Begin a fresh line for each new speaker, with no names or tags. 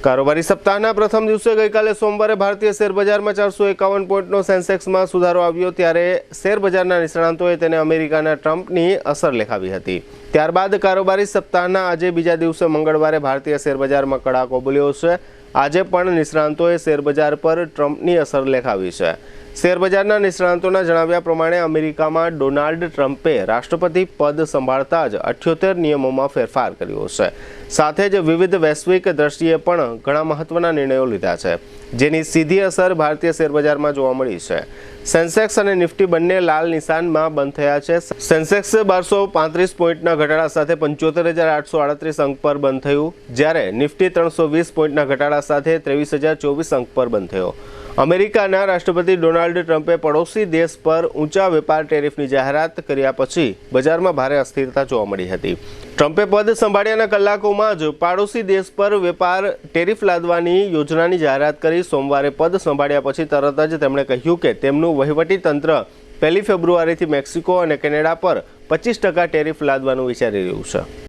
કારોબારી સપ્તાહના પ્રથમ દિવસે ગઈકાલે સોમવારે ભારતીય શેરબજારમાં 451 પોઈન્ટનો સેન્સેક્સમાં સુધારો આવ્યો, ત્યારે શેરબજારના નિષ્ણાંતોએ તેને અમેરિકાના ટ્રમ્પની અસર લેખાવી હતી। ત્યારબાદ કારોબારી સપ્તાહના આજે બીજા દિવસે મંગળવારે ભારતીય શેરબજારમાં કડાકો બોલ્યો છે। આજે પણ નિષ્ણાંતોએ શેરબજાર પર ટ્રમ્પની અસર લેખાવી છે। શેરબજારના નિષ્ણાંતોના જણાવ્યા પ્રમાણે અમેરિકામાં ડોનાલ્ડ ટ્રમ્પે રાષ્ટ્રપતિ પદ સંભાળતા જ 78 નિયમોમાં ફેરફાર કર્યો છે। સાથે જ વિવિધ વૈશ્વિક દ્રષ્ટિએ પણ ઘણા મહત્વના નિર્ણયો લીધા છે, જેની સીધી અસર ભારતીય શેરબજારમાં જોવા મળી છે। સેન્સેક્સ અને નિફ્ટી બંને લાલ નિશાનમાં બંધ થયા છે। સેન્સેક્સ 1235 પોઈન્ટના ઘટાડા સાથે 75,838 અંક પર બંધ થયું, જ્યારે નિફ્ટી 320 પોઈન્ટના ઘટાડા સાથે 23,024 અંક પર બંધ થયો। અમેરિકાના રાષ્ટ્રપતિ ડોનાલ્ડ ટ્રમ્પે પડોશી દેશ પર ઊંચા વેપાર ટેરિફની જાહેરાત કર્યા પછી બજારમાં ભારે અસ્થિરતા જોવા મળી હતી। ટ્રમ્પે પદ સંભાળ્યાના કલાકોમાં જ પાડોશી દેશ પર વેપાર ટેરિફ લાદવાની યોજનાની જાહેરાત કરી। સોમવારે પદ સંભાળ્યા પછી તરત જ તેમણે કહ્યું કે તેમનું વહીવટી તંત્ર 1 ફેબ્રુઆરીથી મેક્સિકો અને કેનેડા પર 25% ટેરિફ લાદવાનું વિચારી રહ્યું છે।